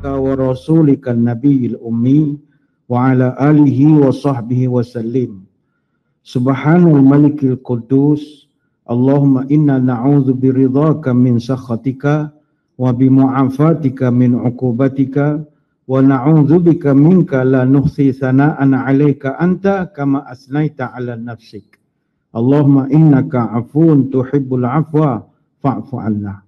ورسولك النبي الأمي وعلى آله وصحبه وسلم سبحان الملك القدوس اللهم إنا نعوذ برضاك من سخطك وبمعافاتك من عقوبتك ونعوذ بك منك لا نحصي ثناء عليك أنت كما أثنيت على نفسك اللهم إنك عفو تحب العفو فاعف عنا.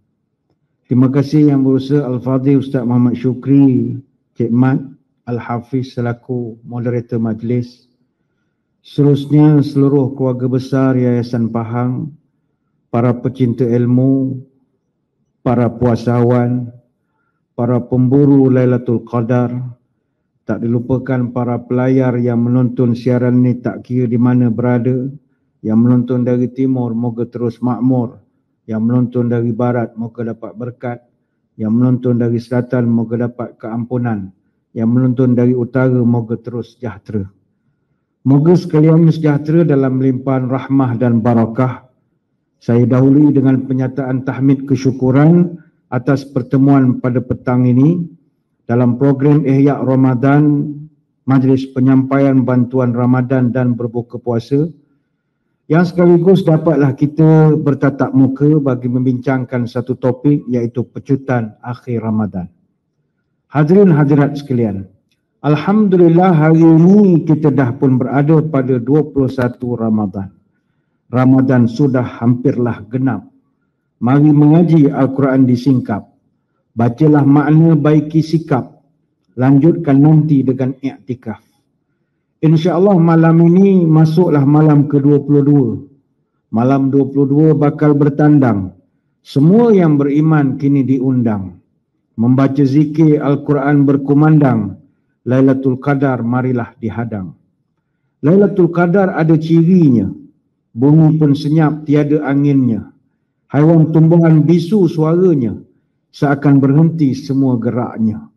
Terima kasih Yang Berusaha Al-Fadhil Ustaz Muhammad Syukri, Cik Mat Al-Hafiz selaku moderator majlis. Seterusnya seluruh keluarga besar Yayasan Pahang, para pecinta ilmu, para puasawan, para pemburu Lailatul Qadar, tak dilupakan para pelayar yang menonton siaran ini tak kira di mana berada, yang menonton dari timur moga terus makmur, yang menonton dari barat moga dapat berkat, yang menonton dari selatan moga dapat keampunan, yang menonton dari utara moga terus sejahtera. Moga sekalian sejahtera dalam limpahan rahmah dan barakah. Saya dahului dengan penyataan tahmid kesyukuran atas pertemuan pada petang ini dalam program Ihya Ramadan, Majlis Penyampaian Bantuan Ramadan dan Berbuka Puasa, yang sekaligus dapatlah kita bertatap muka bagi membincangkan satu topik iaitu pecutan akhir Ramadan. Hadirin hadirat sekalian, alhamdulillah hari ini kita dah pun berada pada 21 Ramadan. Ramadan sudah hampirlah genap. Mari mengaji Al-Quran disingkap. Bacalah makna, baiki sikap. Lanjutkan nanti dengan i'tikaf. InsyaAllah malam ini masuklah malam ke-22. Malam 22 bakal bertandang. Semua yang beriman kini diundang. Membaca zikir Al-Quran berkumandang. Lailatul Qadar marilah dihadang. Lailatul Qadar ada cirinya. Bumi pun senyap tiada anginnya. Haiwan tumbuhan bisu suaranya. Seakan berhenti semua geraknya.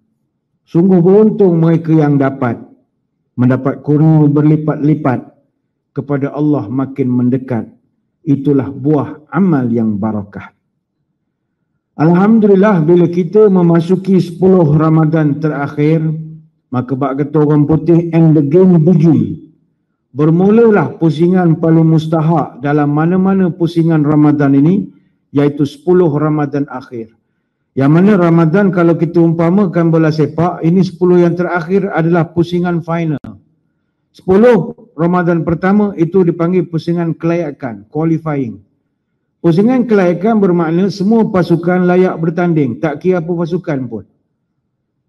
Sungguh beruntung mereka yang mendapat kurnia berlipat-lipat, kepada Allah makin mendekat. Itulah buah amal yang barakah. Alhamdulillah bila kita memasuki 10 Ramadan terakhir, maka bak kata orang putih, and the game begin. Bermulalah pusingan paling mustahak dalam mana-mana pusingan Ramadan ini, iaitu 10 Ramadan akhir. Yang mana Ramadan kalau kita umpamakan bola sepak, ini 10 yang terakhir adalah pusingan final. 10 Ramadan pertama itu dipanggil pusingan kelayakan, qualifying. Pusingan kelayakan bermakna semua pasukan layak bertanding, tak kira apa pasukan pun.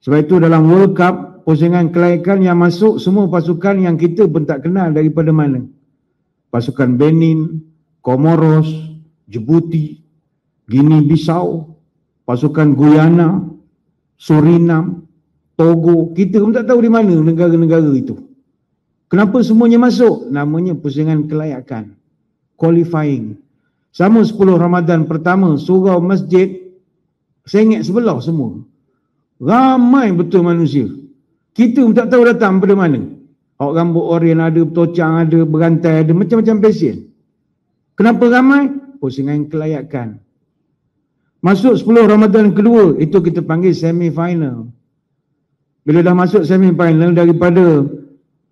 Sebab itu dalam World Cup, pusingan kelayakan yang masuk semua pasukan yang kita pun tak kenal daripada mana. Pasukan Benin, Comoros, Djibouti, Guinea Bissau, pasukan Guyana, Surinam, Togo, kita pun tak tahu di mana negara-negara itu. Kenapa semuanya masuk? Namanya pusingan kelayakan, qualifying. Sama 10 Ramadan pertama, surau masjid sengit sebelah semua. Ramai betul manusia. Kita pun tak tahu datang pada mana. Orang rambut orien ada, bertocang ada, berantai ada, macam-macam pesen. Kenapa ramai? Pusingan kelayakan. Masuk 10 Ramadan kedua, itu kita panggil semi-final. Bila dah masuk semi-final, daripada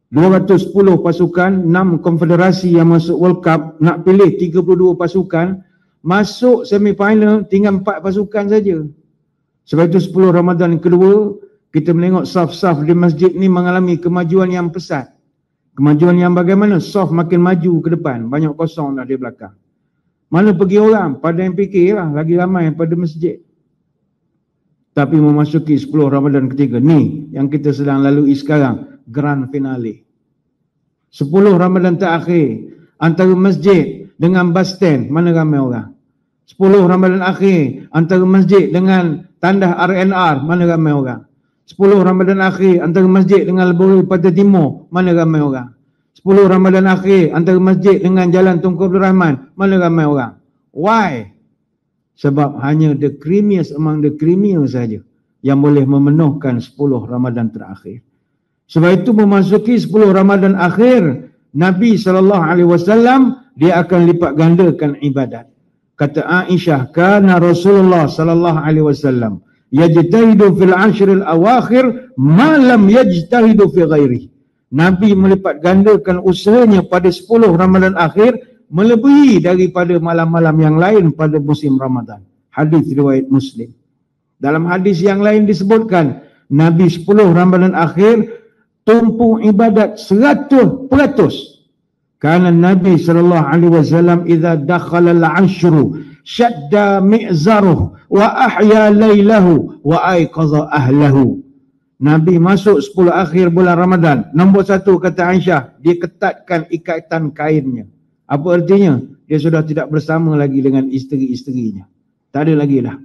210 pasukan, 6 konfederasi yang masuk World Cup, nak pilih 32 pasukan, masuk semi-final tinggal 4 pasukan saja. Sebab itu 10 Ramadan kedua, kita menengok saf-saf di masjid ni mengalami kemajuan yang pesat. Kemajuan yang bagaimana? Saf makin maju ke depan, banyak kosong dah di belakang. Mana pergi orang? Pada yang fikirlah, lagi ramai pada masjid. Tapi memasuki 10 Ramadan ketiga, ni yang kita sedang lalui sekarang, grand finale. 10 Ramadan terakhir, antara masjid dengan bus stand, mana ramai orang? 10 Ramadan akhir, antara masjid dengan tandah RNR, mana ramai orang? 10 Ramadan akhir, antara masjid dengan Laboratori Pantai Timur, mana ramai orang? 10 Ramadan akhir, antara masjid dengan Jalan Tunku Abdul Rahman, mana ramai orang? Why? Sebab hanya the creamiest among the creamier saja yang boleh memenuhkan 10 Ramadan terakhir. Sebab itu memasuki 10 Ramadan akhir, Nabi SAW dia akan lipat gandakan ibadat. Kata Aisyah, kana Rasulullah SAW yajtahidu fil ashril awakhir ma lam yajtahidu fi ghairi. Nabi melipat gandakan usahanya pada 10 Ramadan akhir melebihi daripada malam-malam yang lain pada musim Ramadan. Hadis riwayat Muslim. Dalam hadis yang lain disebutkan Nabi 10 Ramadan akhir tumpu ibadat 100%. Karena Nabi SAW idza dakhala al-ashru syadda mi'zaruh wa ahya laylahu wa ayqadha ahlahu. Nabi masuk 10 akhir bulan Ramadan. Nombor 1 kata Aisyah, dia ketatkan ikatan kainnya. Apa artinya? Dia sudah tidak bersama lagi dengan isteri-isterinya. Tak ada lagi dah.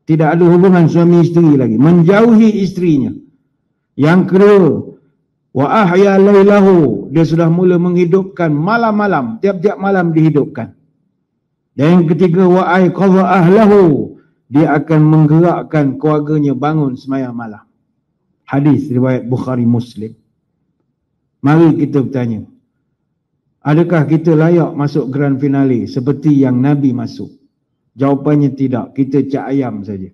Tidak ada hubungan suami isteri lagi. Menjauhi isterinya. Yang kedua, wa ahya laylahu. Dia sudah mula menghidupkan malam-malam. Tiap-tiap malam dihidupkan. Dan yang ketiga, wa ayqadha ahlahu. Dia akan menggerakkan keluarganya bangun sembahyang malam. Hadis riwayat Bukhari Muslim. Mari kita bertanya, adakah kita layak masuk grand finale seperti yang Nabi masuk? Jawapannya tidak. Kita cak ayam saja.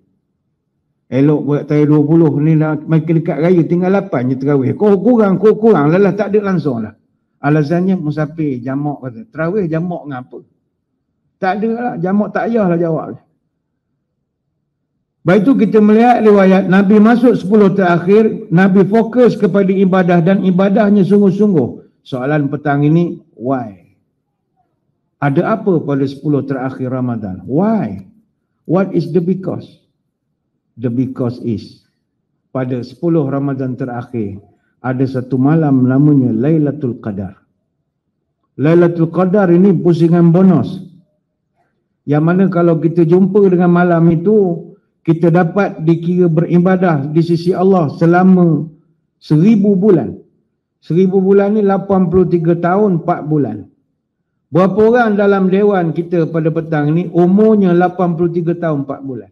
Elok buat tarik 20 ni lah, makin dekat raya tinggal 8 je terawih. Kau kurang lelah tak ada langsung lah. Alasannya musafir jamak kata. Terawih jamak ngapa? Tak ada lah, jamak tak payahlah jawab. Baik itu kita melihat riwayat Nabi masuk 10 terakhir, Nabi fokus kepada ibadah dan ibadahnya sungguh-sungguh. Soalan petang ini, why? Ada apa pada 10 terakhir Ramadan? Why? What is the because? The because is, pada 10 Ramadan terakhir, ada satu malam namanya Lailatul Qadar. Lailatul Qadar ini pusingan bonus. Yang mana kalau kita jumpa dengan malam itu, kita dapat dikira beribadah di sisi Allah selama 1000 bulan. 1000 bulan ni 83 tahun 4 bulan. Berapa orang dalam dewan kita pada petang ni umurnya 83 tahun 4 bulan?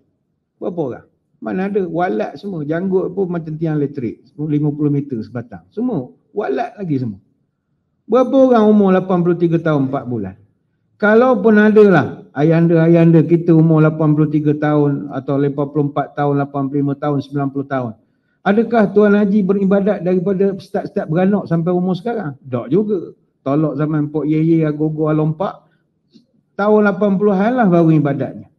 Berapa orang? Mana ada? Walat semua. Janggut pun macam tiang elektrik. 50 meter sebatang. Semua. Walat lagi semua. Berapa orang umur 83 tahun 4 bulan? Kalaupun ada lah ayanda-ayanda kita umur 83 tahun atau 84 tahun, 85 tahun, 90 tahun. Adakah Tuan Haji beribadat daripada start beranak sampai umur sekarang? Tak juga. Tolak zaman Pok Yeye, Agogo, Alompak. Tahun 80-an lah baru ibadatnya.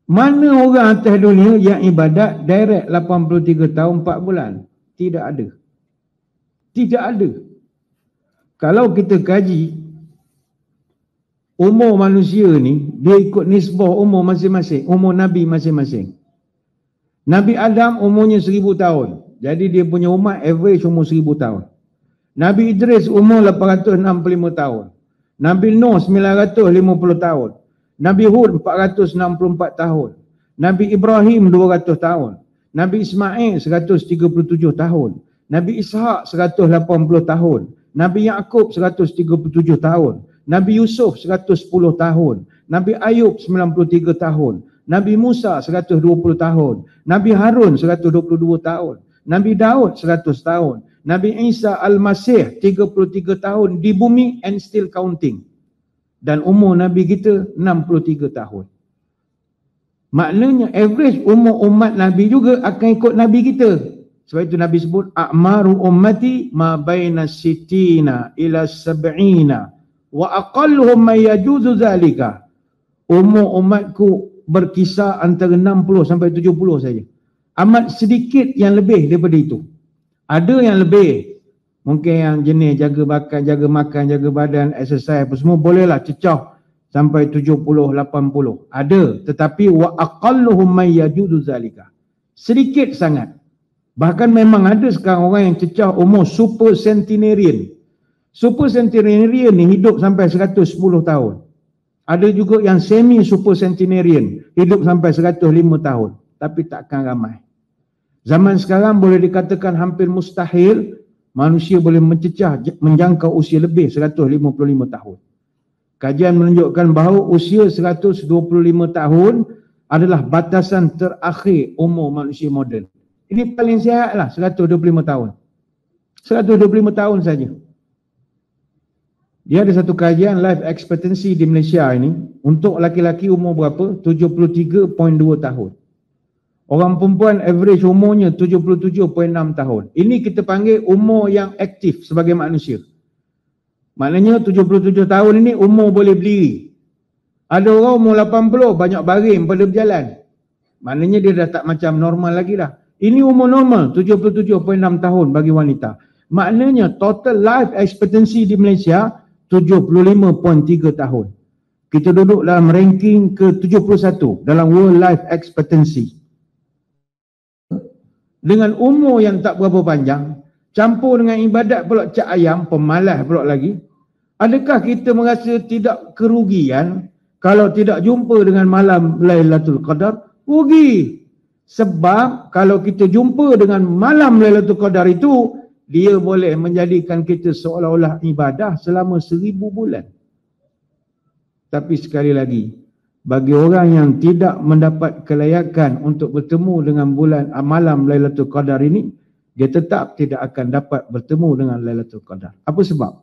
Mana orang atas dunia yang ibadat direct 83 tahun 4 bulan? Tidak ada. Tidak ada. Kalau kita kaji umur manusia ni, dia ikut nisbah umur masing-masing, umur Nabi masing-masing. Nabi Adam umurnya 1000 tahun. Jadi dia punya umat average umur 1000 tahun. Nabi Idris umur 865 tahun. Nabi Nuh 950 tahun. Nabi Hud 464 tahun. Nabi Ibrahim 200 tahun. Nabi Ismail 137 tahun. Nabi Ishak 180 tahun. Nabi Yaakob 137 tahun. Nabi Yusuf 110 tahun. Nabi Ayub 93 tahun. Nabi Musa 120 tahun. Nabi Harun 122 tahun. Nabi Daud 100 tahun. Nabi Isa Al-Masih 33 tahun di bumi and still counting. Dan umur Nabi kita 63 tahun. Maknanya average umur umat Nabi juga akan ikut Nabi kita. Sebab itu Nabi sebut a'maru ummati ma baina sitina ila sab'ina wa aqalluhum ma yajuzu zalika. Umur umatku berkisar antara 60 sampai 70 saja. Amat sedikit yang lebih daripada itu. Ada yang lebih. Mungkin yang jenis jaga makan, jaga badan, exercise apa semua bolehlah cecah sampai 70, 80. Ada, tetapi wa aqalluhum may yajuzu zalika. Sedikit sangat. Bahkan memang ada sekarang orang yang cecah umur super centenarian. Super centenarian ni hidup sampai 110 tahun. Ada juga yang semi super centenarian, hidup sampai 105 tahun. Tapi takkan ramai. Zaman sekarang boleh dikatakan hampir mustahil manusia boleh mencecah menjangkau usia lebih 155 tahun. Kajian menunjukkan bahawa usia 125 tahun adalah batasan terakhir umur manusia moden. Ini paling sihatlah 125 tahun. 125 tahun saja. Dia ada satu kajian life expectancy di Malaysia ini. Untuk laki-laki umur berapa? 73.2 tahun. Orang perempuan average umurnya 77.6 tahun. Ini kita panggil umur yang aktif sebagai manusia. Maknanya 77 tahun ini umur boleh berdiri. Ada orang umur 80 banyak baring pada berjalan. Maknanya dia dah tak macam normal lagi dah. Ini umur normal 77.6 tahun bagi wanita. Maknanya total life expectancy di Malaysia 75.3 tahun. Kita duduk dalam ranking ke-71 dalam world life expectancy. Dengan umur yang tak berapa panjang, campur dengan ibadat pula cak ayam, pemalas pula lagi. Adakah kita merasa tidak kerugian kalau tidak jumpa dengan malam Lailatul Qadar? Rugi. Sebab kalau kita jumpa dengan malam Lailatul Qadar itu, dia boleh menjadikan kita seolah-olah ibadah selama 1000 bulan. Tapi sekali lagi, bagi orang yang tidak mendapat kelayakan untuk bertemu dengan bulan malam Lailatul Qadar ini, dia tetap tidak akan dapat bertemu dengan Lailatul Qadar. Apa sebab?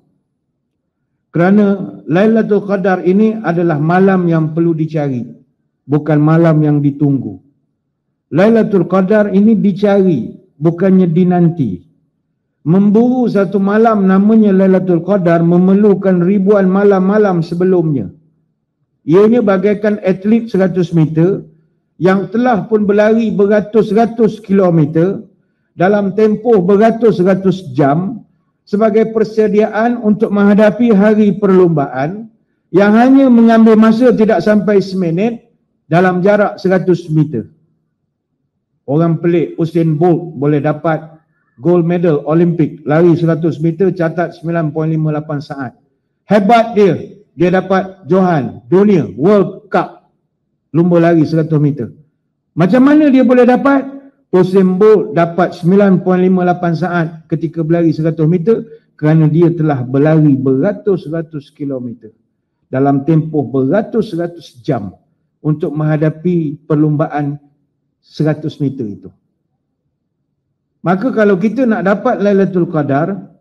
Kerana Lailatul Qadar ini adalah malam yang perlu dicari, bukan malam yang ditunggu. Lailatul Qadar ini dicari, bukannya dinanti. Memburu satu malam namanya Lailatul Qadar memerlukan ribuan malam-malam sebelumnya. Ianya bagaikan atlet 100 meter yang telah pun berlari beratus-ratus kilometer dalam tempoh beratus-ratus jam sebagai persediaan untuk menghadapi hari perlombaan yang hanya mengambil masa tidak sampai seminit dalam jarak 100 meter. Orang pelik Usain Bolt boleh dapat gold medal Olimpik lari 100 meter catat 9.58 saat. Hebat dia. Dia dapat Johan Dunia World Cup lumba lari 100 meter. Macam mana dia boleh dapat? Usain Bolt dapat 9.58 saat ketika berlari 100 meter kerana dia telah berlari beratus-ratus kilometer dalam tempoh beratus-ratus jam untuk menghadapi perlumbaan 100 meter itu. Maka kalau kita nak dapat Lailatul Qadar,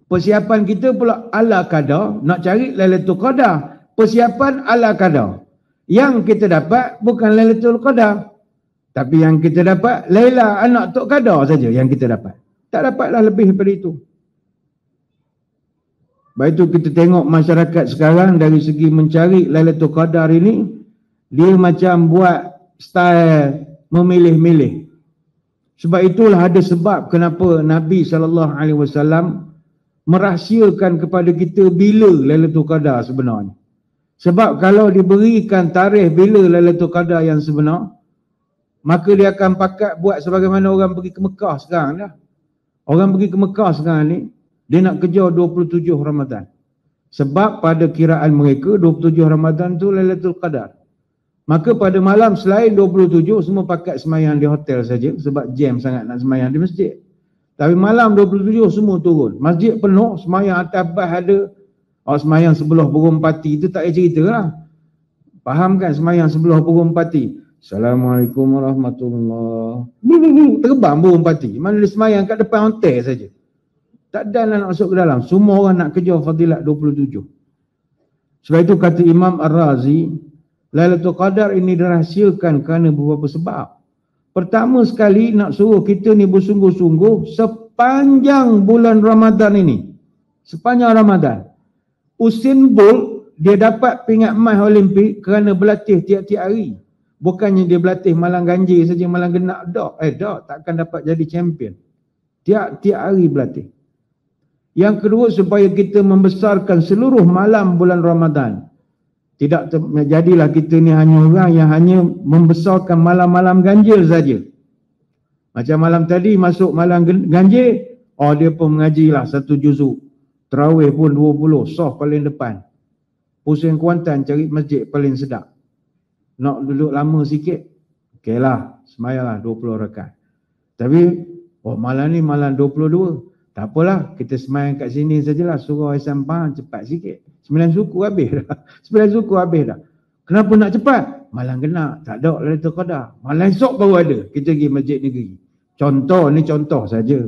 persiapan kita pula ala kadar, nak cari Lailatul Qadar, persiapan ala kadar. Yang kita dapat bukan Lailatul Qadar, tapi yang kita dapat Laila anak Tok Qadar saja yang kita dapat. Tak dapatlah lebih daripada itu. Baik itu kita tengok masyarakat sekarang dari segi mencari Lailatul Qadar ini, dia macam buat style memilih-milih. Sebab itulah ada sebab kenapa Nabi SAW merahsiakan kepada kita bila Lailatul Qadar sebenarnya. Sebab kalau diberikan tarikh bila Lailatul Qadar yang sebenar, maka dia akan pakat buat sebagaimana orang pergi ke Mekah sekarang dah. Orang pergi ke Mekah sekarang ni, dia nak kejar 27 Ramadan. Sebab pada kiraan mereka 27 Ramadan tu Lailatul Qadar. Maka pada malam selain 27 semua pakat semayang di hotel saja sebab jam sangat nak semayang di masjid. Tapi malam 27 semua turun. Masjid penuh, semayang atas bas ada. Semayang sebelah burung pati itu tak payah cerita lah. Faham kan semayang sebelah burung pati? Assalamualaikum warahmatullahi. Terbang burung pati. Mana dia semayang kat depan hotel saja. Tak ada nak masuk ke dalam. Semua orang nak kejar fadilat 27. Sebab itu kata Imam Ar-Razi, Lailatul Qadar ini dirahsiakan kerana beberapa sebab. Pertama sekali nak suruh kita ni bersungguh-sungguh sepanjang bulan Ramadan ini. Sepanjang Ramadan. Usain Bolt dia dapat pingat emas Olimpik kerana berlatih tiap-tiap hari. Bukannya dia berlatih malang ganjil saja, malang genak. Takkan dapat jadi champion. Tiap-tiap hari berlatih. Yang kedua supaya kita membesarkan seluruh malam bulan Ramadan. Tidak jadilah kita ni hanya orang yang hanya membesarkan malam-malam ganjil saja. Macam malam tadi masuk malam ganjil, dia pun mengajilah 1 juzuk. Tarawih pun 20, soft paling depan. Pusing Kuantan cari masjid paling sedap. Nak duduk lama sikit, okeylah, semayalah 20 rakaat. Tapi malam ni malam 22. Tak apalah, kita semayang kat sini sajalah, surah Ihsan Pahang cepat sikit. 9 suku habis dah. 9 suku habis dah. Kenapa nak cepat? Malang genak, tak ada Lailatul Qadar. Malam esok baru ada. Kita pergi masjid negeri. Contoh ni contoh saja.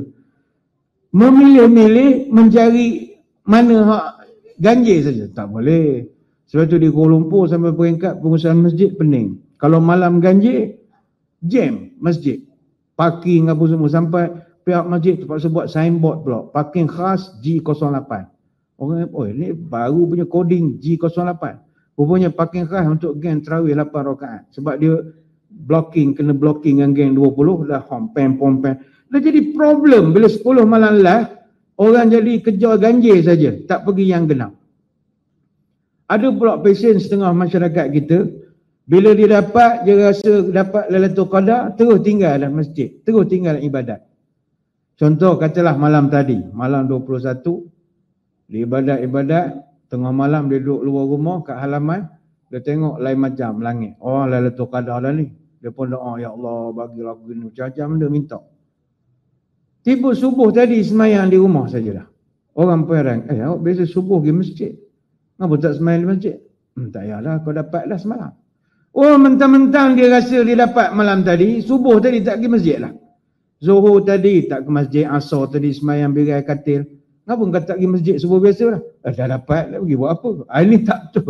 Memilih-milih mencari mana hak ganjil saja. Tak boleh. Sebab tu di Kuala Lumpur sampai peringkat pengurusan masjid pening. Kalau malam ganjil, jam masjid. Parking apa semua, sampai pihak masjid terpaksa buat signboard pula. Parking khas G08. Orang, oh ini baru punya coding G08. Rupanya parking khas untuk geng tarawih 8 rakaat. Sebab dia kena blocking dengan geng 20, dah pom pom. Dah jadi problem bila 10 malam lah, orang jadi kejar ganjil saja, tak pergi yang genap. Ada pula pesen setengah masyarakat kita, bila dia rasa dapat Lailatul Qadar, terus tinggal dalam masjid, terus tinggal dalam ibadat. Contoh katalah malam tadi, malam 21, dia ibadat, tengah malam dia duduk luar rumah kat halaman, dia tengok lain macam langit. Oh, Lailatul Qadar dah ni. Dia pun doa, ya Allah bagilah aku gini, macam-macam dia minta. Tiba subuh tadi semayang di rumah sajalah. Orang pun heran, awak biasa subuh pergi masjid, kenapa tak semayang di masjid? Tak payahlah, kau dapat dah semalam. Oh, mentang-mentang dia rasa dia dapat malam tadi, subuh tadi tak pergi masjid lah. Zuhur tadi tak ke masjid, asar tadi semayang birai katil. Kenapa kau tak pergi masjid subuh biasa lah? Dah dapat, dah pergi buat apa? Ini tak tu.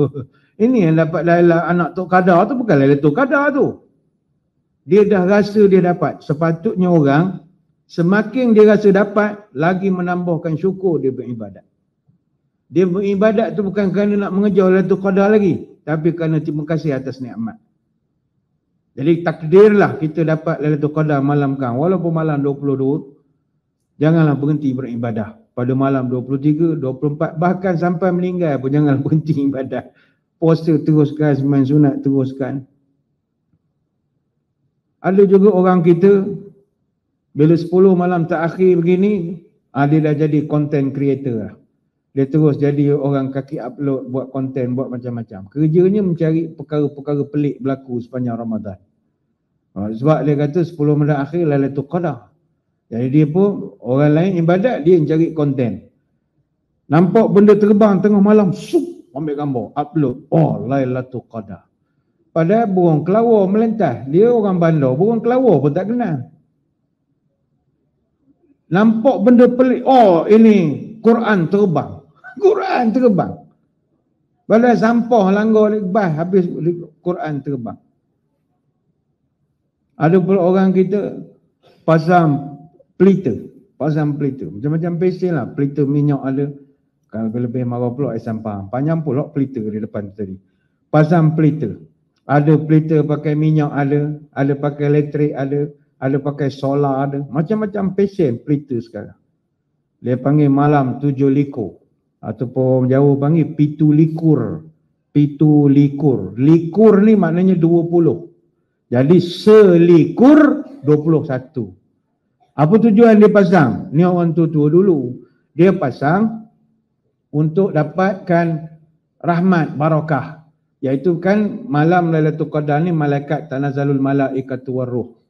Ini yang dapat anak Tok Qadar tu bukan Lailatul Qadar tu. Dia dah rasa dia dapat. Sepatutnya orang, semakin dia rasa dapat, lagi menambahkan syukur dia beribadat. Dia beribadat tu bukan kerana nak mengejar Lailatul Qadar lagi, tapi kerana terima kasih atas nikmat. Jadi takdirlah kita dapat Lailatul Qadar malam kan, walaupun malam 22, janganlah berhenti beribadah. Pada malam 23, 24, bahkan sampai meninggal pun jangan berhenti ibadah. Puasa teruskan, sembahyang sunat teruskan. Ada juga orang kita, bila 10 malam terakhir begini, dia dah jadi content creator lah. Dia terus jadi orang kaki upload, buat konten, buat macam-macam. Kerjanya mencari perkara-perkara pelik berlaku sepanjang Ramadan. Sebab dia kata 10 malam akhir Lailatul Qadar. Jadi dia pun, orang lain ibadat, dia cari konten. Nampak benda terbang tengah malam, ambil gambar, upload. Oh, Lailatul Qadar. Padahal burung kelawar melentas. Dia orang bandar, burung kelawar pun tak kenal. Nampak benda pelik, oh ini Quran terbang. Quran terbang. Padahal sampah langgar bas, habis Quran terbang. Ada pula orang kita pasang pelita. Macam-macam pesen lah. Pelita minyak ada. Kalau lebih marah pula asam paham. Panjang pula pelita di depan tadi. Pasang pelita. Ada pelita pakai minyak ada pakai elektrik ada pakai solar ada. Macam-macam pesen pelita sekarang. Dia panggil malam 7 likur. Ataupun orang Jawa panggil pitu likur. Likur ni maknanya 20. Jadi selikur 21. Apa tujuan dia pasang? Ni orang tua dulu. Dia pasang untuk dapatkan rahmat, barakah. Iaitu kan malam Lailatul Qadar ni malaikat tanazzalul malaikatu warruh.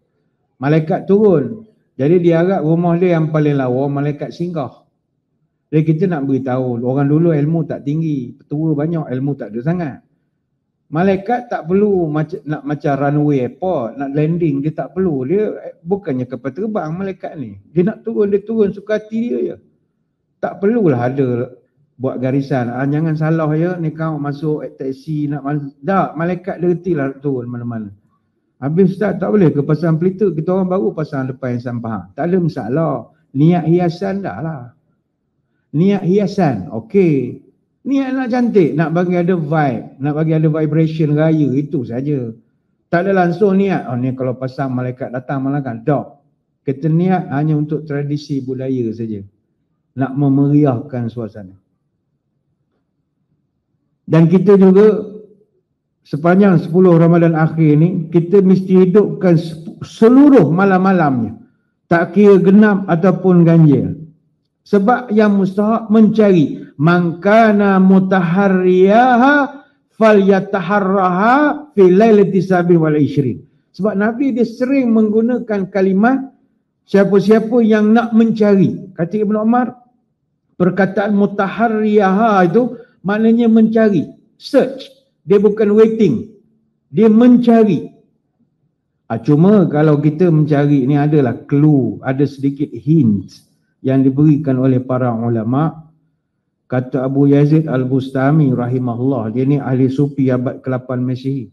Malaikat turun. Jadi dia harap rumah dia yang paling lawa, malaikat singgah. Jadi kita nak beritahu, orang dulu ilmu tak tinggi, petua banyak, ilmu tak ada sangat. Malaikat tak perlu nak macam runway airport, nak landing, dia tak perlu. Dia bukannya kapal terbang malaikat ni. Dia nak turun, dia turun suka hati dia je. Tak perlulah ada buat garisan. Jangan salah ya, ni kau masuk taksi nak masuk. Tak, malaikat dia retilah turun mana-mana. Habis tak boleh ke pasang pelita, kita orang baru pasang depan yang sampah. Tak ada masalah. Niat hiasan dah lah. Niat hiasan, okey. Niat nak cantik, nak bagi ada vibe, nak bagi ada vibration raya, itu saja. Tak ada langsung niat, oh ni kalau pasang malaikat datang malah kan. Tak. Kita niat hanya untuk tradisi budaya saja. Nak memeriahkan suasana. Dan kita juga sepanjang 10 Ramadan akhir ni, kita mesti hidupkan seluruh malam-malamnya. Tak kira genap ataupun ganjil. Sebab yang mustahak mencari mangkana mutaharriyaha falyataharraha fi lailati sabi wal ishrin. Sebab Nabi dia sering menggunakan kalimat siapa-siapa yang nak mencari. Kata Ibn Umar, perkataan mutaharriyaha itu maknanya mencari, search. Dia bukan waiting. Dia mencari. Cuma kalau kita mencari ni adalah clue, ada sedikit hint yang diberikan oleh para ulama. Kata Abu Yazid Al-Bustami rahimahullah, dia ni ahli sufi abad ke-8 Masihi.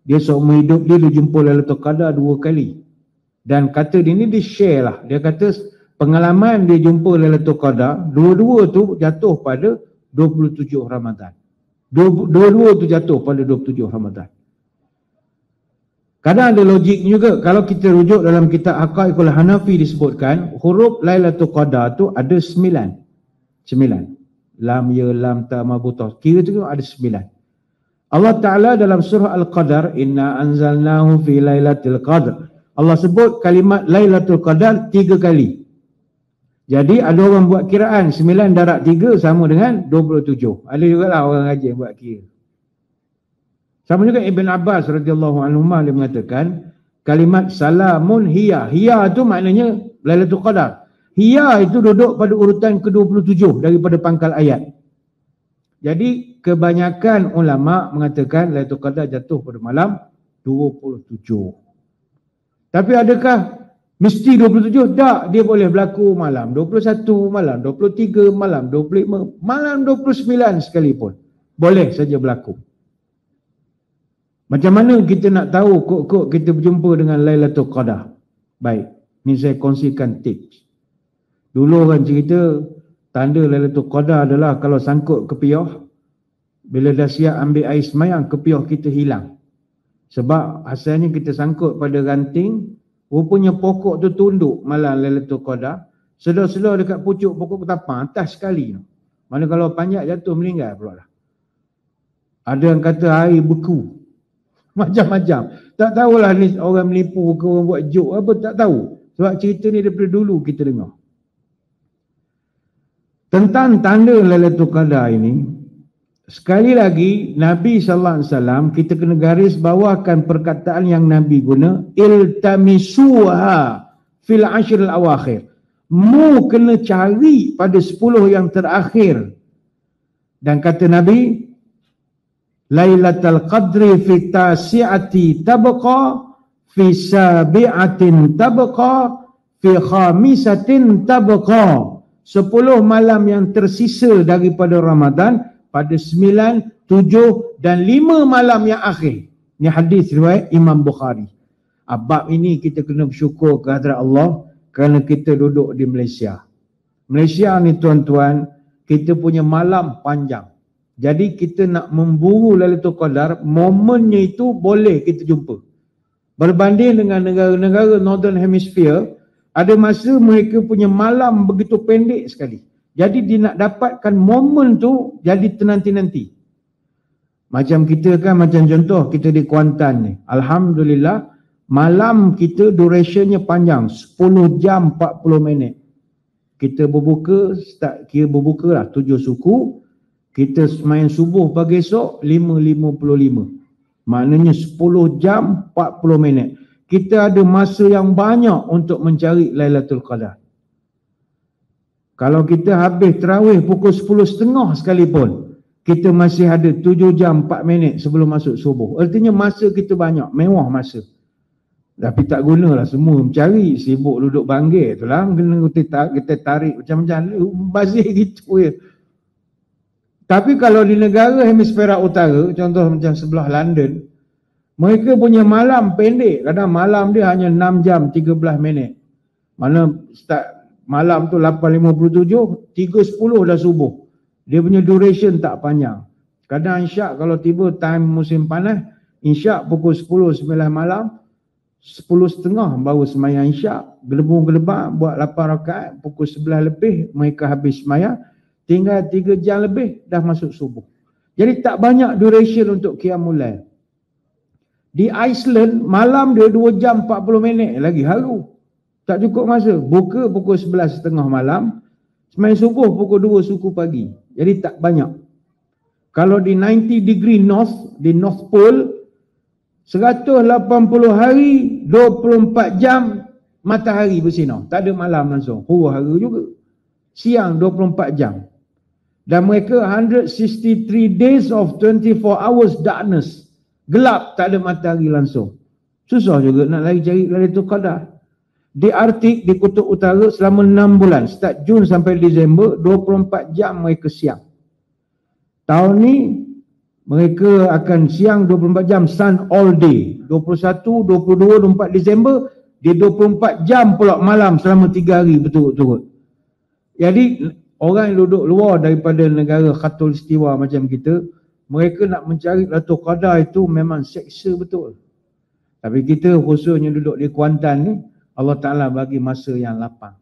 Dia seumur hidup dia jumpa Lailatul Qadar 2 kali. Dan kata dia ni dia share lah. Dia kata pengalaman dia jumpa Lailatul Qadar, dua-dua tu jatuh pada 27 Ramadan. Dua-dua tu jatuh pada 27 Ramadan. Kadang ada logik juga. Kalau kita rujuk dalam kitab Haqaiqul Hanafi disebutkan, huruf Lailatul Qadar tu ada 9. Lam, ya, lam, ta, ma, butah. Kira tu ada 9. Allah Ta'ala dalam surah Al-Qadar, Inna anzalnahu fi Lailatul Qadar. Allah sebut kalimat Lailatul Qadar 3 kali. Jadi ada orang buat kiraan 9 darab 3 sama dengan 27. Ada juga lah orang rajin buat kira. Sama juga Ibn Abbas radhiyallahu anhu dia mengatakan kalimat salamun hiya. Hiya tu maknanya Lailatul Qadar. Hiya itu duduk pada urutan ke-27 daripada pangkal ayat. Jadi kebanyakan ulama mengatakan Lailatul Qadar jatuh pada malam 27. Tapi adakah mesti 27? Tak, dia boleh berlaku malam 21, malam 23, malam 25, malam 29 sekalipun. Boleh saja berlaku. Macam mana kita nak tahu kok kita berjumpa dengan Lailatul Qadar? Baik, ni saya kongsikan tips. Dulu orang cerita tanda Lailatul Qadar adalah kalau sangkut kepiah, bila dah siap ambil air semayang, kepiah kita hilang. Sebab asalnya kita sangkut pada ranting, rupanya pokok tu tunduk malam Lailatul Qadar, sedar-sedar dekat pucuk pokok ketapang, atas sekali. Mana kalau panjat jatuh meninggal pula lah. Ada yang kata air beku. Macam-macam. Tak tahulah ni orang menipu ke orang buat joke apa, tak tahu. Sebab cerita ni daripada dulu kita dengar. Tentang tanda Lailatul Qadar ini, sekali lagi Nabi SAW, kita kena garis bawakan perkataan yang Nabi guna, iltamisuha fil ashril awakhir. Mu kena cari pada 10 yang terakhir. Dan kata Nabi, Lailatul Qadri fi tasi'ati tabqa, fi sabi'atin tabqa, fi khamisatin tabqa. 10 malam yang tersisa daripada Ramadan pada 9, 7 dan 5 malam yang akhir. Ini hadis riwayat Imam Bukhari. Bab ini kita kena bersyukur kehadrat Allah kerana kita duduk di Malaysia. Malaysia ni tuan-tuan, kita punya malam panjang. Jadi kita nak memburu Lailatul Qadar, momennya itu boleh kita jumpa. Berbanding dengan negara-negara Northern Hemisphere, ada masa mereka punya malam begitu pendek sekali. Jadi dia nak dapatkan momen tu jadi tenanti-nanti. Macam kita kan, macam contoh kita di Kuantan ni. Alhamdulillah, malam kita durationnya panjang, 10 jam 40 minit. Kita berbuka, start kira berbuka lah, 7 suku. Kita main subuh pagi esok, 5.55. Maknanya 10 jam 40 minit. Kita ada masa yang banyak untuk mencari Lailatul Qadar. Kalau kita habis tarawih pukul 10.30 sekalipun, kita masih ada 7 jam 4 minit sebelum masuk subuh. Artinya masa kita banyak, mewah masa. Tapi tak gunalah semua mencari, sibuk duduk banggil tu lah. Kita tarik macam-macam, bazir gitu ya. Tapi kalau di negara hemisfera utara, contoh macam sebelah London, mereka punya malam pendek. Kadang malam dia hanya 6 jam 13 minit. Mana start malam tu 8.57, 3.10 dah subuh. Dia punya duration tak panjang. Kadang isyak kalau tiba time musim panas, isyak pukul 10, 9 malam, 10.30 baru semayang isyak. Gelebung-gelebak buat 8 rakaat, pukul 11 lebih mereka habis semayang. Tinggal 3 jam lebih dah masuk subuh. Jadi tak banyak duration untuk qiyamul lail. Di Iceland malam dia 2 jam 40 minit lagi haru. Tak cukup masa. Buka pukul 11.30 malam, semain subuh pukul 2 suku pagi. Jadi tak banyak. Kalau di 90 degree north, di North Pole, 180 hari, 24 jam matahari bersinar. Tak ada malam langsung. Huru-hara juga. Siang 24 jam. Dan mereka 163 days of 24 hours darkness. Gelap, tak ada matahari langsung. Susah juga nak lagi cari Lailatul Qadar. Di Arktik, di Kutub Utara selama 6 bulan. Start Jun sampai Disember, 24 jam mereka siang. Tahun ni Mereka akan siang 24 jam, sun all day. 21, 22, 24 Disember, dia 24 jam pula malam selama 3 hari berturut-turut. Jadi orang yang duduk luar daripada negara khatulistiwa macam kita, mereka nak mencari Lailatul Qadar itu memang seksa betul. Tapi kita khususnya duduk di Kuantan ni, Allah Ta'ala bagi masa yang lapang.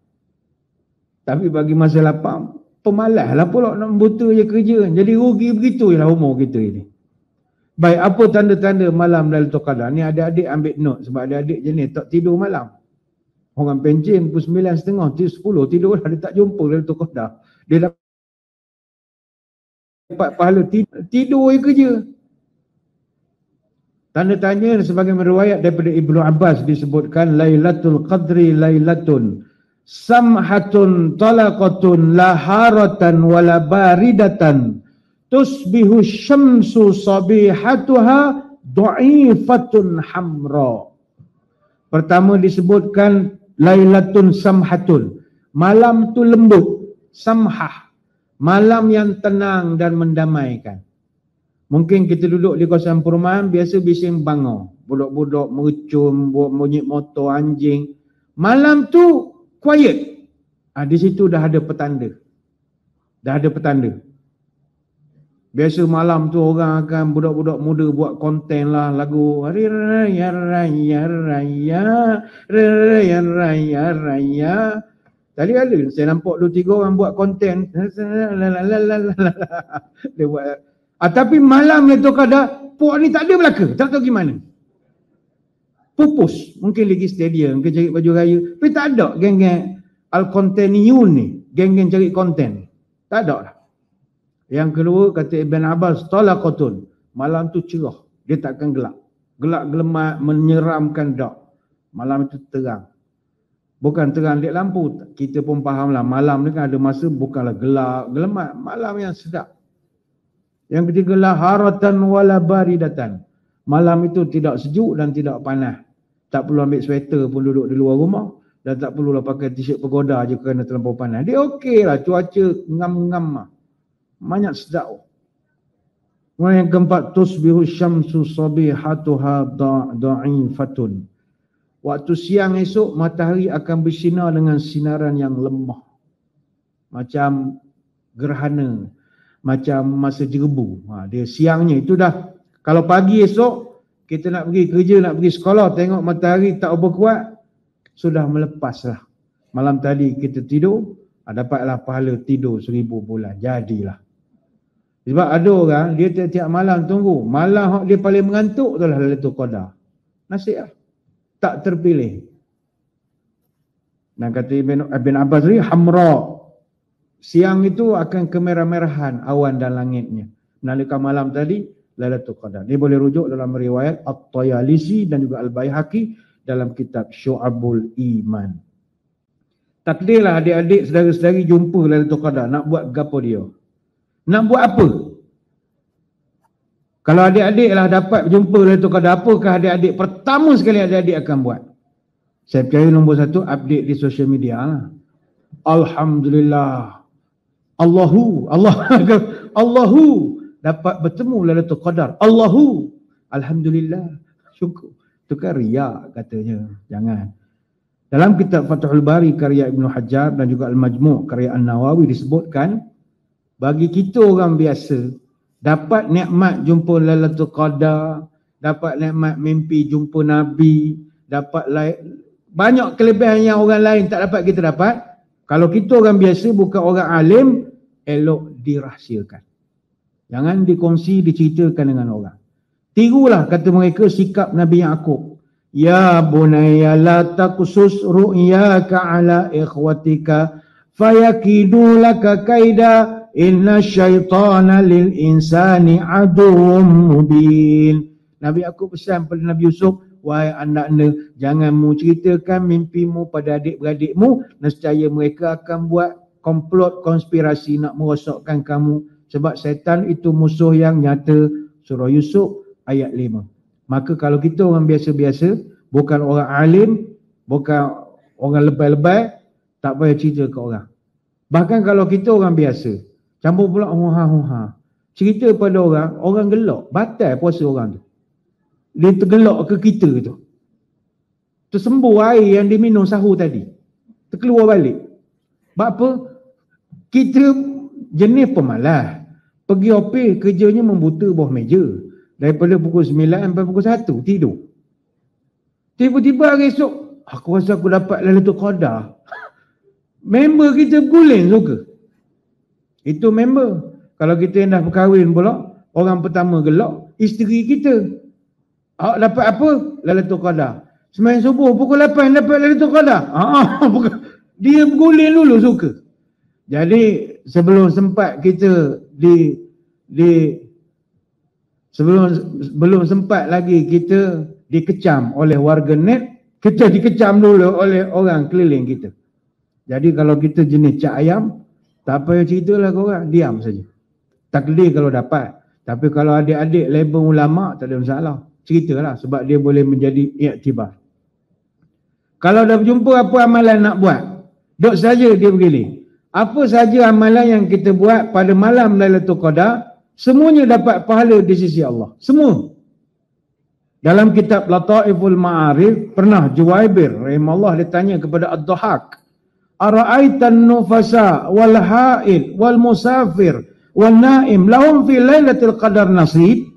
Tapi bagi masa lapang, pemalas lah pula nak buta je kerja. Jadi rugi begitu je lah umur kita ini. Baik, apa tanda-tanda malam Lailatul Qadar? Ni adik-adik ambil note sebab adik-adik jenis tak tidur malam. Orang pencen pukul 9.30, 10 tidur lah. Dia tak jumpa Lailatul Qadar. Dia dapat pahala tidur je kerja. Tanda-tanya sebagai riwayat daripada Ibnu Abbas disebutkan Lailatul Qadri Lailatun samhatun talaqatun la haratan wala baridatan tusbihu syamsu sabihatuha dha'ifatun hamra. Pertama disebutkan Lailatun samhatun, malam tu lembut, samhah, malam yang tenang dan mendamaikan. Mungkin kita duduk di kawasan perumahan, biasa bising bangau. Budak-budak mercun, buat bunyi motor, anjing. Malam tu quiet. Di situ dah ada petanda. Dah ada petanda. Biasa malam tu orang akan, budak-budak muda buat konten lah lagu Hari Raya Raya Raya Raya Raya Raya. Tadi ada saya nampak 2-3 orang buat konten. Dia buat. Tapi malam Lailatul Qadar, puak ni tak ada belaka. Tak tahu gimana. Pupus. Mungkin lagi stadium, mungkin cari baju raya. Tapi tak ada geng-geng Al-Konteniyun ni. Geng-geng cari konten. Tak ada lah. Yang kedua, kata Ibn Abbas, talaqatun. Malam tu cerah. Dia takkan gelap. Gelap-gelemat, menyeramkan tak. Malam itu terang. Bukan terang dek lampu. Kita pun faham lah. Malam ni kan ada masa bukanlah gelap-gelemat. Malam yang sedap. Yang ketiga, la haratan wala baridatan. Malam itu tidak sejuk dan tidak panas. Tak perlu ambil sweater pun duduk di luar rumah. Dan tak perlulah pakai t-shirt pagoda je kerana terlampau panas. Dia okey lah, cuaca ngam-ngam lah. Banyak sedap. Yang keempat, tusbihu syamsu sabihatuha dha'ifatun. Waktu siang esok, matahari akan bersinar dengan sinaran yang lemah. Macam gerhana. Macam masa jerebu. Dia siangnya itu dah. Kalau pagi esok kita nak pergi kerja, nak pergi sekolah, tengok matahari tak berkuat, sudah melepas lah. Malam tadi kita tidur, dapatlah pahala tidur 1000 bulan. Jadilah. Sebab ada orang dia tiap-tiap malam tunggu, malam dia paling mengantuk itulah Lailatul Qadar. Nasib lah. Tak terpilih. Dan kata Ibn Abbas ni, hamra. Siang itu akan kemerah-merahan awan dan langitnya. Nalika malam tadi, Lailatul Qadar. Ini boleh rujuk dalam riwayat At-Tayalisi dan juga Al-Baihaqi dalam kitab Syu'abul Iman. Takdirlah adik-adik, saudara-saudari jumpa Lailatul Qadar. Nak buat gapo dia? Nak buat apa? Kalau adik-adik lah dapat jumpa Lailatul Qadar, apakah adik-adik pertama sekali adik-adik akan buat? Saya percaya nombor 1, update di social media lah. Alhamdulillah. Allahu dapat bertemu Lailatul Qadar. Alhamdulillah. Syukur. Itu kan riak katanya. Jangan. Dalam kitab Fathul Bari karya Ibnu Hajar dan juga Al-Majmu' karya An-Nawawi disebutkan, bagi kita orang biasa dapat nikmat jumpa Lailatul Qadar, dapat nikmat mimpi jumpa Nabi, dapat banyak kelebihan yang orang lain tak dapat, kita dapat. Kalau kita orang biasa, bukan orang alim, elok dirahsiakan. Jangan dikongsi, diceritakan dengan orang. Tirulah, kata mereka, sikap Nabi Ya'qub. Ya bunayya la taqsus ru'yaka ala ikhwatika fayakidu laka kaida inna syaitana lil insani aduwwum mubin. Nabi Ya'qub pesan pada Nabi Yusuf, wahai anak-anak, jangan mu ceritakan mimpimu pada adik-beradikmu, nescaya mereka akan buat komplot konspirasi nak merosakkan kamu, sebab syaitan itu musuh yang nyata. Surah Yusuf ayat 5. Maka kalau kita orang biasa-biasa, bukan orang alim, bukan orang lebay-lebay, tak payah cerita ke orang. Bahkan kalau kita orang biasa, campur pula huha-huha. cerita pada orang gelak, batal puasa orang tu. Dia tergelak ke kita tu. Tersembuh air yang diminum sahur tadi. Terkeluar balik. Sebab apa? Kita jenis pemalas. Pergi ofis kerjanya membuta bawah meja. Daripada pukul 9 sampai pukul 1 tidur. Tiba-tiba hari esok, aku rasa aku dapat Lailatul Qadar. Member kita berguling suka. Itu member. Kalau kita yang dah berkahwin pula, orang pertama gelak, isteri kita. Dapat apa? Lailatul Qadar. Sembahyang subuh pukul 8 dapat Lailatul Qadar. Dia berguling dulu suka. Jadi sebelum sempat kita belum sempat lagi kita dikecam oleh warga net, kita dikecam dulu oleh orang keliling kita. Jadi kalau kita jenis cak ayam, tak payah ceritalah korang, diam saja. Takdir kalau dapat. Tapi kalau adik-adik label ulama, tak ada masalah. Ceritalah sebab dia boleh menjadi iktibar. Kalau dah berjumpa apa amalan nak buat, duk saja dia begini. Apa saja amalan yang kita buat pada malam Lailatul Qadar, semuanya dapat pahala di sisi Allah. Semua. Dalam kitab Lataiful Ma'arif, pernah Juwaibir rahimahullah dia tanya kepada Ad-Dhahak, ara'aitan nufasa wal ha'id wal musafir wal na'im lahum fi Lailatul Qadar nasib?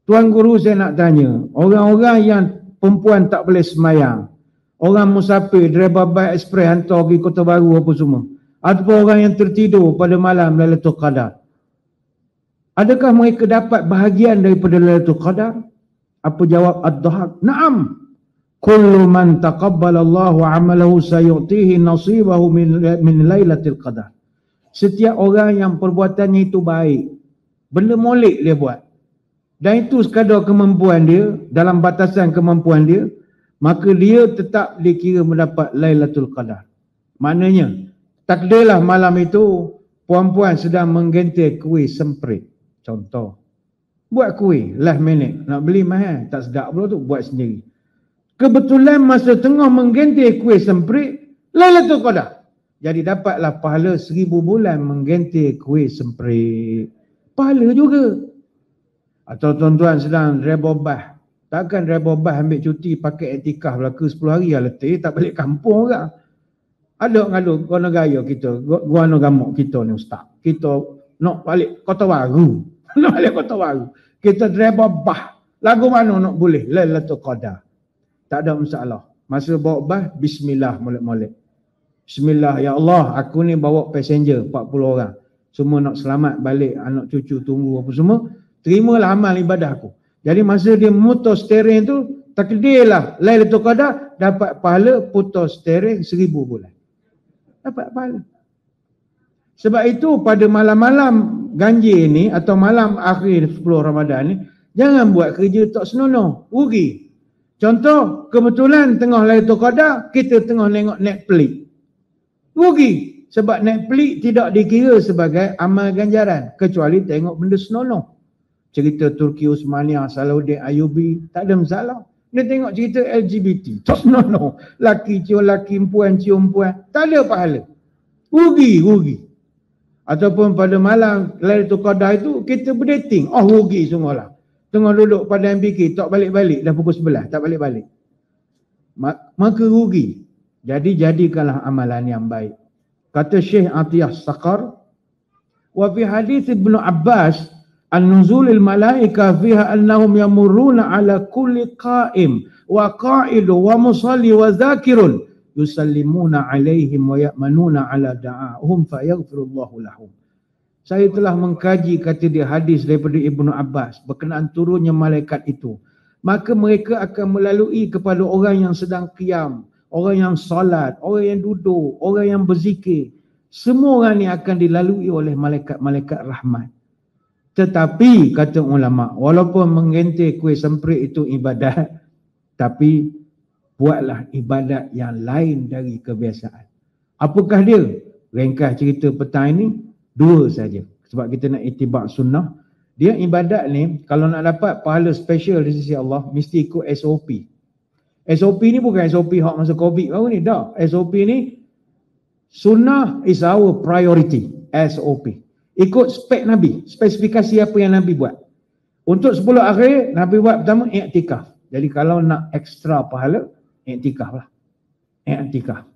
Tuan guru saya nak tanya, orang-orang yang perempuan tak boleh semayang, orang musafir, driver bike express hantar pergi Kota Baru apa semua, ataupun orang yang tertidur pada malam Lailatul Qadar, adakah mereka dapat bahagian daripada Lailatul Qadar? Apa jawab Ad-Dhahak? Naam. Kullu man taqabbalallahu amalahu sayu'tihi nasibahu min Lailatul Qadar. Setiap orang yang perbuatannya itu baik, benda molek dia buat, dan itu sekadar kemampuan dia, dalam batasan kemampuan dia, maka dia tetap dikira mendapat Lailatul Qadar. Maknanya, takdirlah malam itu puan-puan sedang menggentir kuih semprit. Contoh, buat kuih last minute, nak beli mahal, tak sedap pula tu, buat sendiri. Kebetulan masa tengah menggentir kuih semprit, Lailatul Qadar. Jadi dapatlah pahala 1000 bulan menggentir kuih semprit. Pahala juga. Atau tuan-tuan sedang reba bah. Takkan reba bah ambil cuti pakai etikaf belaka 10 hari lah letih, tak balik kampung orang. Ada ngadu guna gaya kita, guna gamuk kita ni ustaz. Kita nak balik Kota Baru. Nak balik Kota Baru. Kita reba bah. Lagu mana nak boleh? Lailatul Qadar. Tak ada masalah. Masa bawa bah, bismillah molek-molek. Bismillah, ya Allah, aku ni bawa passenger 40 orang. Semua nak selamat balik, anak cucu tunggu apa semua. Terimalah amal ibadah aku. Jadi masa dia memutar steering tu, takdirlah Lailatul Qadar, dapat pahala putar steering 1000 bulan. Dapat pahala. Sebab itu pada malam-malam ganjil ni atau malam akhir 10 Ramadan ni, jangan buat kerja tak senonoh, rugi. Contoh, kebetulan tengah Lailatul Qadar, kita tengah tengok Netflix. Rugi. Sebab Netflix tidak dikira sebagai amal ganjaran, kecuali tengok benda senonoh. Cerita Turki Uthmaniyah, Salahuddin Ayyubi, tak ada masalah. Dia tengok cerita LGBT, tak senonoh. Laki cium laki, perempuan cium perempuan, tak ada pahala. Rugi. Ataupun pada malam Lailatul Qadar itu kita berdating, rugi semualah. Tengah duduk pada MBK, tak balik-balik, dah pukul 11, tak balik-balik. Maka rugi. Jadi jadikanlah amalan yang baik. Kata Syekh Atiyah Saqar, wa fi hadis Ibnu Abbas an-nuzulil malaika fiha annahum yamurruna ala kulli qa'im wa qa'idu wa musalli wa zakirun yusallimuna alaihim wa ya'manuna ala da'ahum fa yaghfirullahu lahum. Saya telah mengkaji, kata dia, hadis daripada Ibnu Abbas berkenaan turunnya malaikat itu. Maka mereka akan melalui kepada orang yang sedang qiyam, orang yang salat, orang yang duduk, orang yang berzikir. Semua orang ni akan dilalui oleh malaikat-malaikat rahmat. Tetapi, kata ulama, walaupun menggentir kuih semprit itu ibadat, tapi buatlah ibadat yang lain dari kebiasaan. Apakah dia? Ringkas cerita petang ini, 2 saja. Sebab kita nak itibak sunnah. Dia ibadat ni, kalau nak dapat pahala special di sisi Allah, mesti ikut SOP. SOP ni bukan SOP hak masa COVID baru ni. Tak. SOP ni, sunnah is our priority. SOP. Ikut spek Nabi, spesifikasi apa yang Nabi buat. Untuk 10 akhir, Nabi buat pertama iktikaf. Jadi kalau nak ekstra pahala, iktikaf lah. Iktikaf.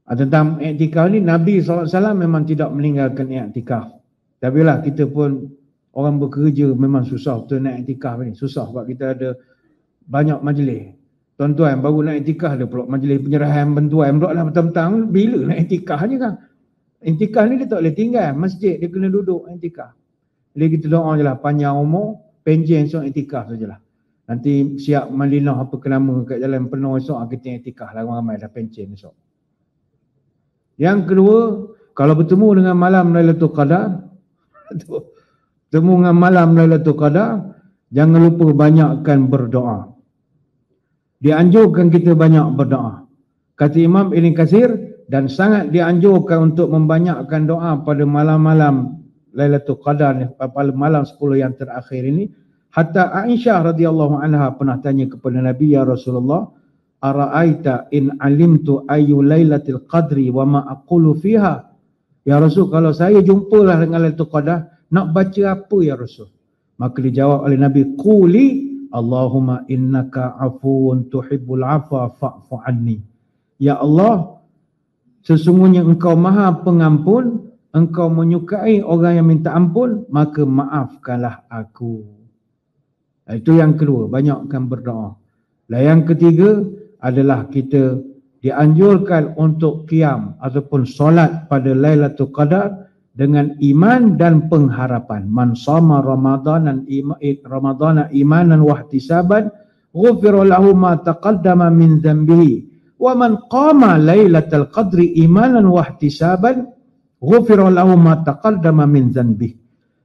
Tentang iktikaf ni, Nabi SAW memang tidak meninggalkan iktikaf. Tapi lah kita pun orang bekerja memang susah betul nak iktikaf ni. Susah sebab kita ada banyak majlis. Tuan-tuan baru nak iktikaf dia pula majlis penyerahan bantuan pula lah petang-petang. Bila nak iktikaf ni kan? Iktikaf ni dia tak boleh tinggal masjid, dia kena duduk iktikaf. Jadi kita doa je lah, panjang umur, penjen esok iktikaf sajalah. Nanti siap Madinah apa kenama kat jalan penuh esok, kita iktikaf lah, ramai dah penjen esok. Yang kedua, kalau bertemu dengan malam Lailatul Qadar, bertemu dengan malam Lailatul Qadar, jangan lupa banyakkan berdoa. Dianjurkan kita banyak berdoa. Kata Imam Ibn Katsir, dan sangat dianjurkan untuk membanyakkan doa pada malam-malam Lailatul Qadar ni, pada malam 10 yang terakhir ini. Hatta Aisyah radhiyallahu anha pernah tanya kepada Nabi, ya Rasulullah, ara'aita in alimtu ayu lailatul qadri wa ma aqulu fiha. Ya Rasul, kalau saya jumpalah dengan Lailatul Qadar, nak baca apa ya Rasul? Maka dijawab oleh Nabi, quli Allahumma innaka afuwun tuhibbul afwa fa'fu anni. Ya Allah, sesungguhnya engkau maha pengampun, engkau menyukai orang yang minta ampun, maka maafkanlah aku. Itu yang kedua, banyakkan berdoa. Dan yang ketiga adalah kita dianjurkan untuk qiyam ataupun solat pada Lailatul Qadar dengan iman dan pengharapan. Man shama Ramadanan imanan wa ihtisaban ghufira lahu ma taqaddama min dhanbihi wa man qama Lailatul Qadri imanan wa ihtisaban ghufira lahu ma taqaddama min dhanbihi.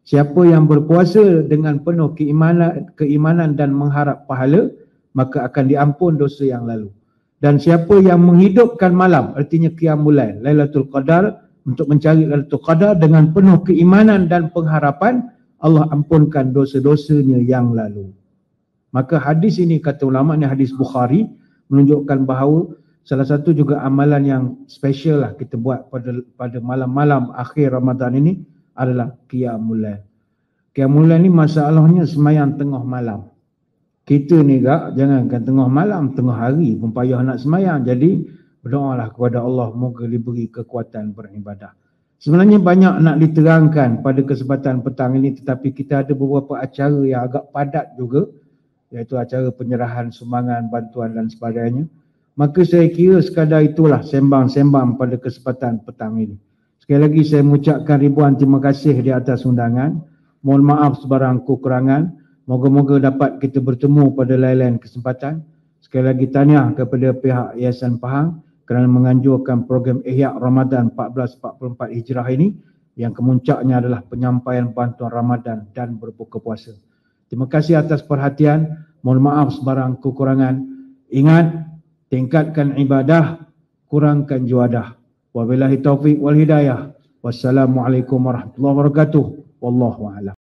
Siapa yang berpuasa dengan penuh keimanan dan mengharap pahala, maka akan diampun dosa yang lalu. Dan siapa yang menghidupkan malam, artinya qiyamul lail, Lailatul Qadar, untuk mencari Lailatul Qadar dengan penuh keimanan dan pengharapan, Allah ampunkan dosa-dosanya yang lalu. Maka hadis ini, kata ulama, ni hadis Bukhari, menunjukkan bahawa salah satu juga amalan yang special lah kita buat pada malam-malam akhir Ramadan ini adalah qiyamul lail. Qiyamul lail ni masalahnya semayang tengah malam. Kita ni gak, jangankan tengah malam, tengah hari pun payah nak semayang. Jadi berdoalah kepada Allah, moga diberi kekuatan beribadah. Sebenarnya banyak nak diterangkan pada kesempatan petang ini, tetapi kita ada beberapa acara yang agak padat juga, iaitu acara penyerahan sumbangan, bantuan dan sebagainya. Maka saya kira sekadar itulah sembang-sembang pada kesempatan petang ini. Sekali lagi saya mengucapkan ribuan terima kasih di atas undangan. Mohon maaf sebarang kekurangan. Moga-moga dapat kita bertemu pada lain-lain kesempatan. Sekali lagi tahniah kepada pihak Yayasan Pahang kerana menganjurkan program Ihya Ramadan 1444 Hijrah ini, yang kemuncaknya adalah penyampaian bantuan Ramadan dan berbuka puasa. Terima kasih atas perhatian. Mohon maaf sebarang kekurangan. Ingat, tingkatkan ibadah, kurangkan juadah. Wabillahi taufiq wal hidayah. Wassalamualaikum warahmatullahi wabarakatuh. Wallahu a'lam.